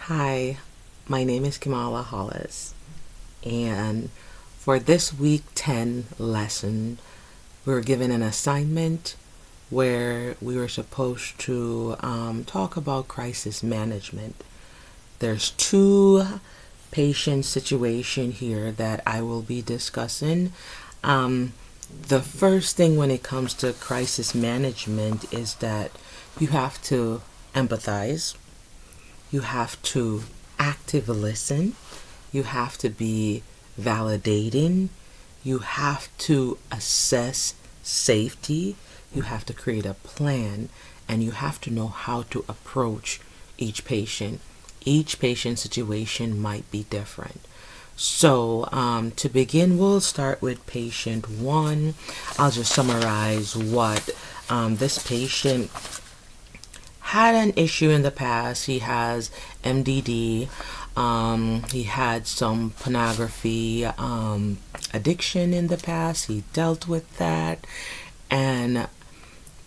Hi, my name is Kamala Hollis, and for this week 10 lesson, we were given an assignment where we were supposed to talk about crisis management. There's two patient situation here that I will be discussing. Um, the first thing when it comes to crisis management is that you have to empathize, you have to active listen, you have to be validating, you have to assess safety, you have to create a plan, and you have to know how to approach each patient. Each patient situation might be different. So, to begin, we'll start with patient one. I'll just summarize what this patient had an issue in the past. He has MDD. He had some pornography addiction in the past. He dealt with that. And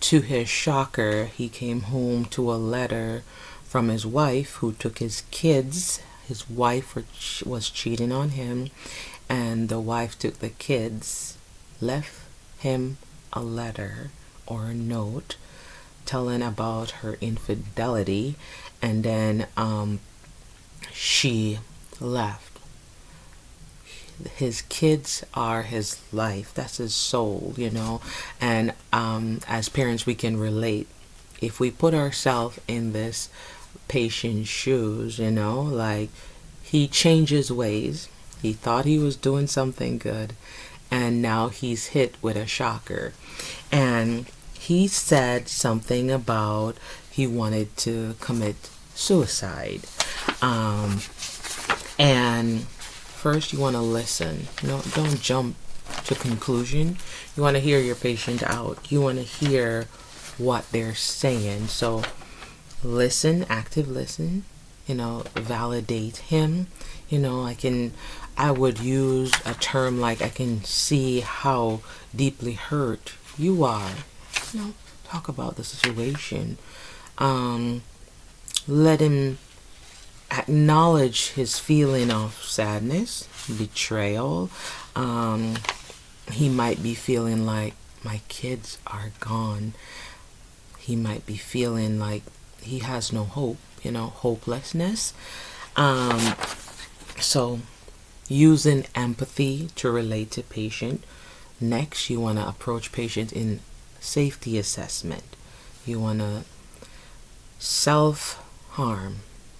to his shocker, he came home to a letter from his wife who took his kids. His wife was cheating on him, and the wife took the kids, left him a letter or a note telling about her infidelity, and then she left. His kids are his life. That's his soul. And as parents, we can relate. If we put ourselves in this patient's shoes, like he changes ways. He thought he was doing something good, and now he's hit with a shocker. And he said something about he wanted to commit suicide. And first, you want to listen. Don't jump to conclusion. You want to hear your patient out. You want to hear what they're saying. So listen, active listen. Validate him. I would use a term like, I can see how deeply hurt you are. Talk about the situation. Let him acknowledge his feeling of sadness, betrayal. He might be feeling like, my kids are gone. He might be feeling like he has no hope, hopelessness. So using empathy to relate to patient. Next, you want to approach patient in safety assessment. You want to self-harm.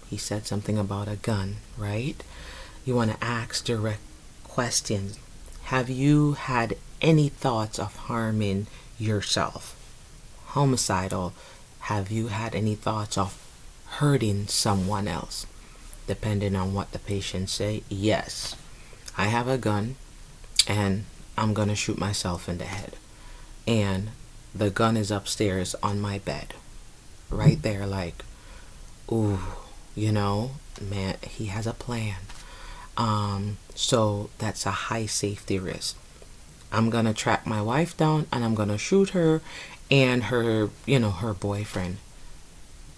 He said something about a gun, right? You want to ask direct questions. Have you had any thoughts of harming yourself? Homicidal. Have you had any thoughts of hurting someone else? Depending on what the patient say, yes, I have a gun and I'm gonna shoot myself in the head. And the gun is upstairs on my bed. Right there, like, ooh, man, he has a plan. So that's a high safety risk. I'm gonna track my wife down and I'm gonna shoot her and her boyfriend.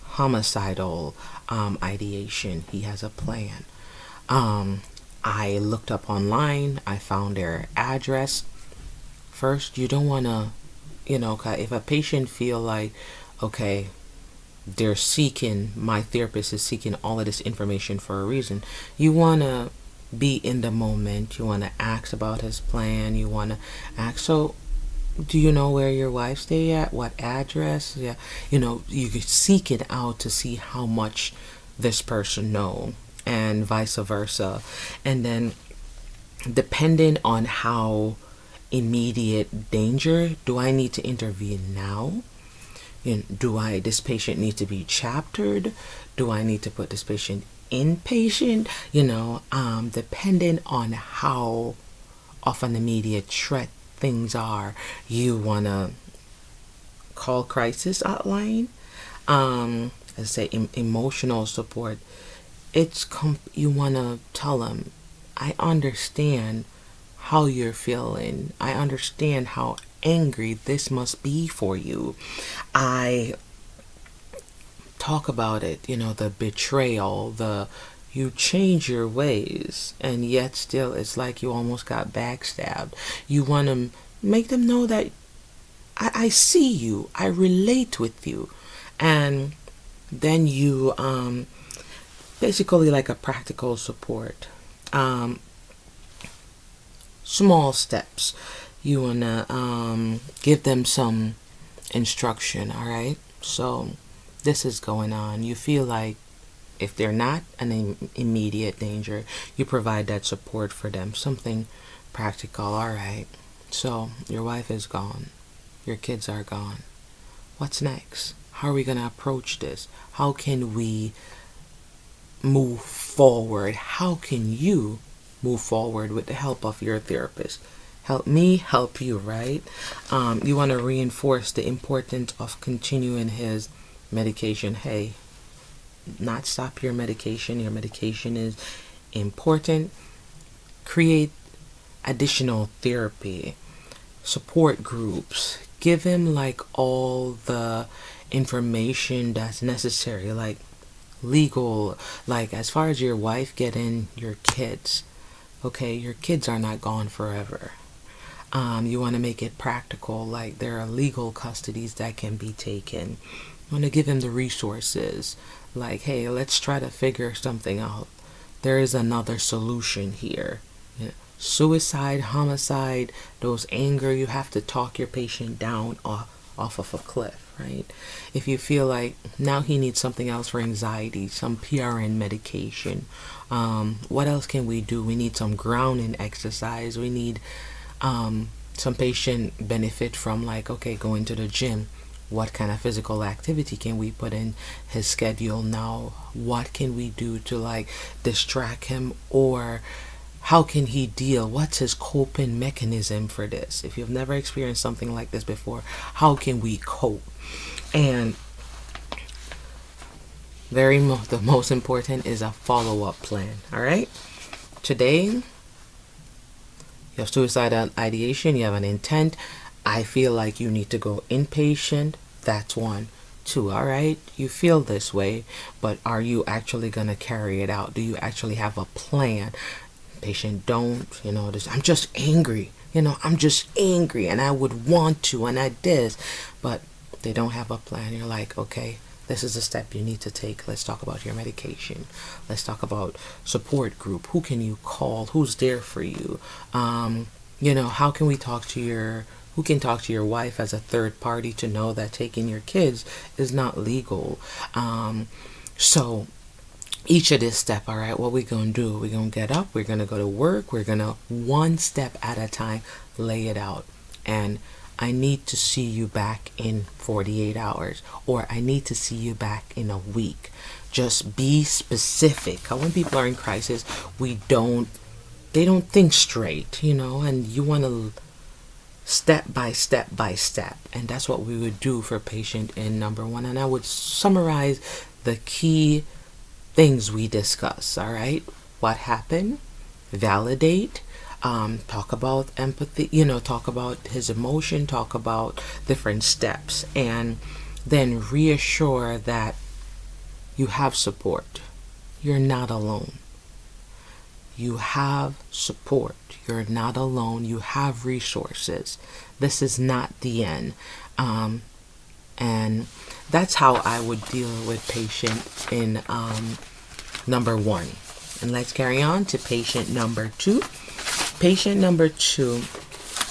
Homicidal ideation. He has a plan. I looked up online. I found their address. First, you don't want to, if a patient feel like, okay, my therapist is seeking all of this information for a reason, you want to be in the moment. You want to ask about his plan. You want to ask, so do you know where your wife stay at? What address? Yeah, you could seek it out to see how much this person know, and vice versa. And then, depending on how immediate danger, do I need to intervene now? This patient need to be chaptered? Do I need to put this patient inpatient? Depending on how of an immediate threat things are, you want to call crisis hotline. Let's say emotional support. You want to tell them, I understand how you're feeling. I understand how angry this must be for you. I talk about it, the betrayal, you change your ways, and yet still it's like you almost got backstabbed. You want to make them know that I see you, I relate with you. And then you basically like a practical support. Small steps. You want to give them some instruction, all right? So this is going on. You feel like if they're not an immediate danger, you provide that support for them, something practical. All right, so your wife is gone, your kids are gone. What's next? How are we going to approach this? How can we move forward? How can you move forward with the help of your therapist? Help me, help you, right? You want to reinforce the importance of continuing his medication. Hey, not stop your medication. Your medication is important. Create additional therapy, support groups. Give him like all the information that's necessary, like legal, like as far as your wife getting your kids. Okay, your kids are not gone forever. You want to make it practical, like there are legal custodies that can be taken. You want to give him the resources, like, hey, let's try to figure something out. There is another solution here. Suicide, homicide, those anger, you have to talk your patient down off of a cliff, right? If you feel like now he needs something else for anxiety, some PRN medication, what else can we do? We need some grounding exercise. We need some patient benefit from like, okay, going to the gym. What kind of physical activity can we put in his schedule now? What can we do to like distract him, or how can he deal? What's his coping mechanism for this? If you've never experienced something like this before, how can we cope? And the most important is a follow-up plan. All right. Today, you have suicidal ideation. You have an intent. I feel like you need to go inpatient. That's 1. 2, all right, you feel this way, but are you actually going to carry it out? Do you actually have a plan? Patient don't, I'm just angry. I'm just angry and I would want to and I this, but they don't have a plan. You're like, okay, this is a step you need to take. Let's talk about your medication. Let's talk about support group. Who can you call? Who's there for you? How can we talk to who can talk to your wife as a third party to know that taking your kids is not legal? So each of this step, all right, what we're going to do, we're going to get up, we're going to go to work, we're going to one step at a time, lay it out. And I need to see you back in 48 hours, or I need to see you back in a week. Just be specific. When people are in crisis, they don't think straight, and you want to step by step by step. And that's what we would do for patient in number 1. And I would summarize the key things we discuss. All right, what happened, validate, talk about empathy, talk about his emotion, talk about different steps, and then reassure that you have support. You're not alone. You have support. You're not alone. You have resources. This is not the end. And that's how I would deal with patient in number 1. And let's carry on to patient number 2. Patient number 2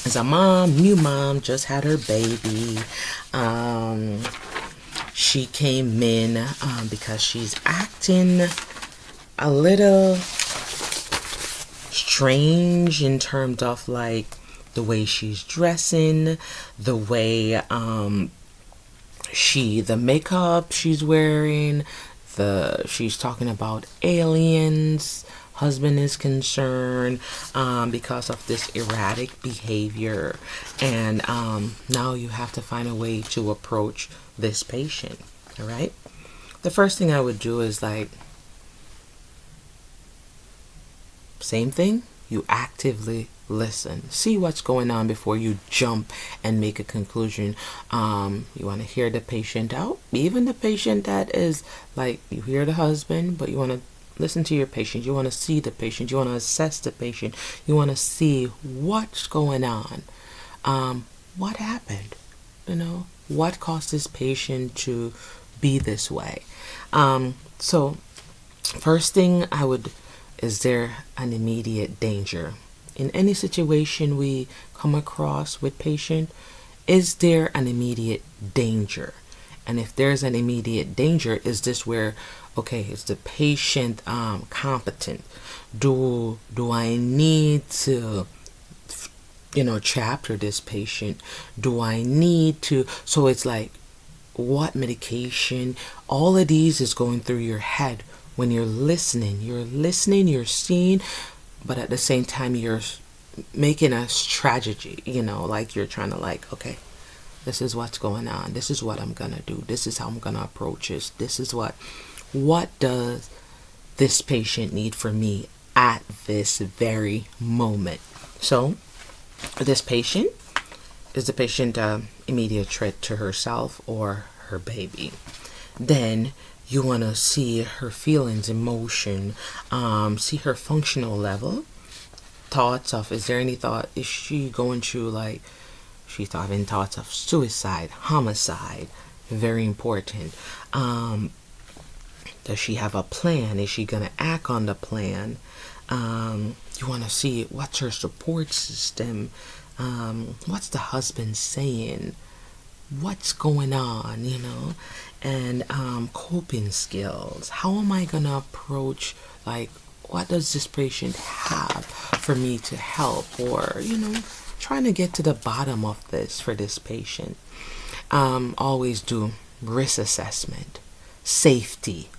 is a new mom, just had her baby. She came in because she's acting a little strange in terms of like the way she's dressing, the way the makeup she's wearing, she's talking about aliens. Husband is concerned because of this erratic behavior, and now you have to find a way to approach this patient. All right, the first thing I would do is like, same thing, you actively listen, see what's going on before you jump and make a conclusion. You want to hear the patient out, even the patient that is like, you hear the husband, but you want to listen to your patient. You want to see the patient. You want to assess the patient. You want to see what's going on. What happened? What caused this patient to be this way? So first thing is there an immediate danger? In any situation we come across with patient, is there an immediate danger? And if there's an immediate danger, is this where, okay, is the patient competent? Do I need to, chapter this patient? Do I need to? So it's like, what medication? All of these is going through your head when you're listening. You're seeing, but at the same time you're making a strategy, like you're trying to okay, this is what's going on. This is what I'm going to do. This is how I'm going to approach this. This is what does this patient need from me at this very moment? So this patient, is the patient immediate threat to herself or her baby? Then you want to see her feelings, emotion, see her functional level, thoughts of, is there any thought, is she going through she's having thoughts of suicide, homicide? Very important. Does she have a plan? Is she going to act on the plan? You want to see what's her support system. What's the husband saying? What's going on, and coping skills. How am I going to approach, what does this patient have for me to help? Or, trying to get to the bottom of this for this patient. Always do risk assessment. Safety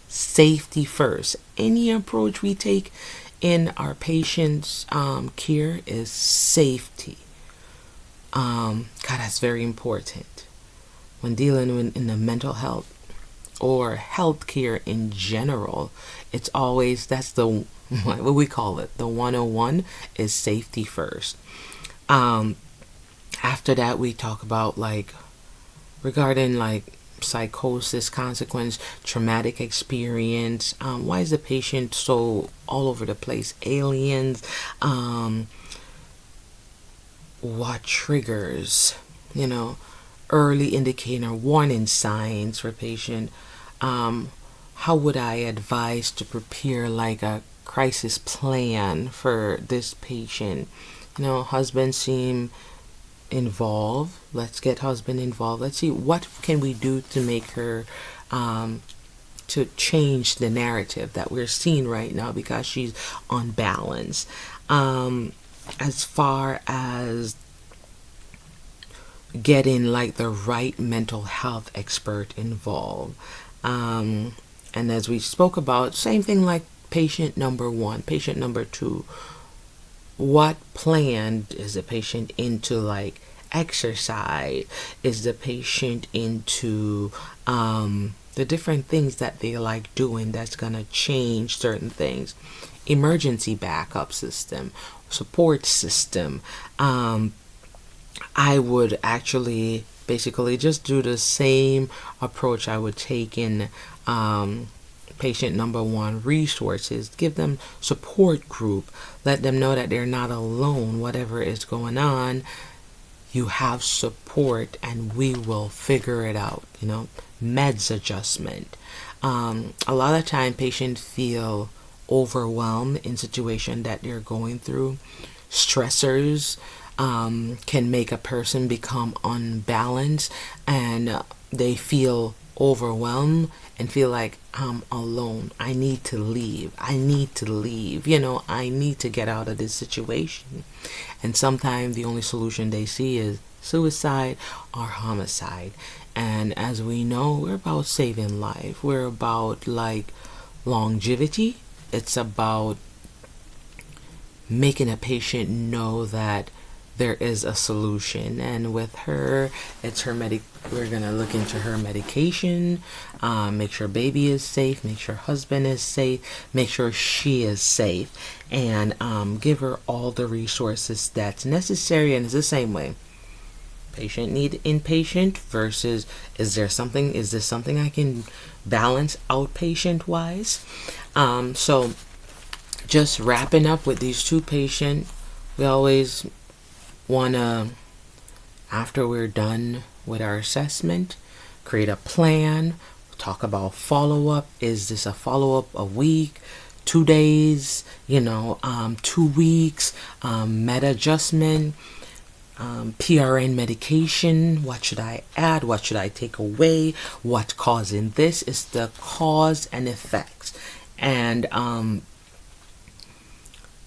first. Any approach we take in our patient's care is safety. God, that's very important when dealing with in the mental health or healthcare in general. It's always, that's the what we call it, the 101 is safety first. After that, we talk about regarding psychosis, consequence, traumatic experience. Why is the patient so all over the place? Aliens. What triggers? Early indicator, warning signs for patient. How would I advise to prepare a crisis plan for this patient? Husband seem involved. Let's get husband involved. Let's see what can we do to make her to change the narrative that we're seeing right now because she's unbalanced. As far as getting the right mental health expert involved, and as we spoke about, same thing patient number 1, patient number 2. What plan is the patient into? Exercise? Is the patient into the different things that they like doing that's gonna change certain things? Emergency backup system, support system. I would actually basically just do the same approach I would take in patient number 1, resources. Give them support group. Let them know that they're not alone. Whatever is going on, you have support and we will figure it out. Meds adjustment. A lot of time patients feel overwhelmed in situation that they're going through. Stressors can make a person become unbalanced and they feel overwhelmed and feel like I'm alone. I need to leave. I need to get out of this situation. And sometimes the only solution they see is suicide or homicide. And as we know, we're about saving life. We're about longevity. It's about making a patient know that there is a solution. And with her, it's her we're gonna look into her medication, make sure baby is safe, make sure husband is safe, make sure she is safe, and give her all the resources that's necessary. And it's the same way. Patient need inpatient versus is this something I can balance outpatient wise? So just wrapping up with these two patients, we always want to, after we're done with our assessment, create a plan, talk about follow-up. Is this a follow-up a week, 2 days, 2 weeks, med adjustment, PRN medication, what should I add, what should I take away, what's causing this? Is the cause and effects. And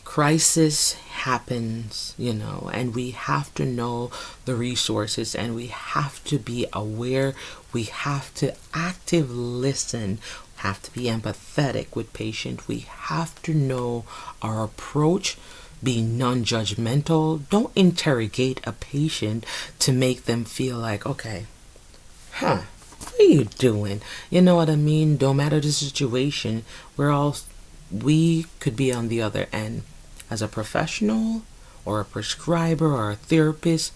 crisis happens, and we have to know the resources, and we have to be aware. We have to active listen, have to be empathetic with patient. We have to know our approach, be non-judgmental. Don't interrogate a patient to make them feel like, okay, what are you doing? You know what I mean? Don't matter the situation. We could be on the other end. As a professional or a prescriber or a therapist,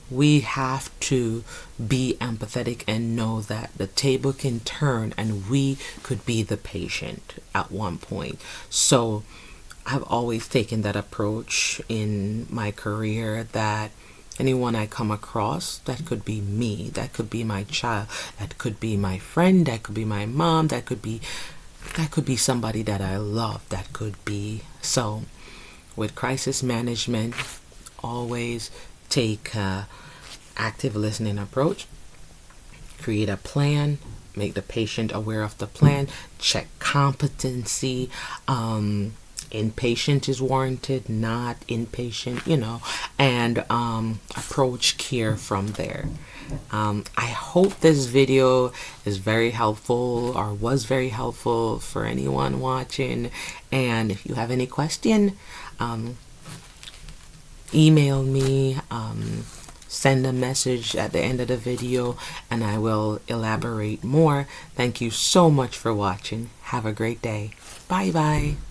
we have to be empathetic and know that the table can turn and we could be the patient at one point. So I've always taken that approach in my career, that anyone I come across, that could be me, that could be my child, that could be my friend, that could be my mom, that could be somebody that I love, that could be. So with crisis management, always take a active listening approach, create a plan, make the patient aware of the plan, check competency, inpatient is warranted, not inpatient, and approach care from there. I hope this video is very helpful, or was very helpful for anyone watching. And if you have any question, email me, send a message at the end of the video, and I will elaborate more. Thank you so much for watching. Have a great day. Bye bye.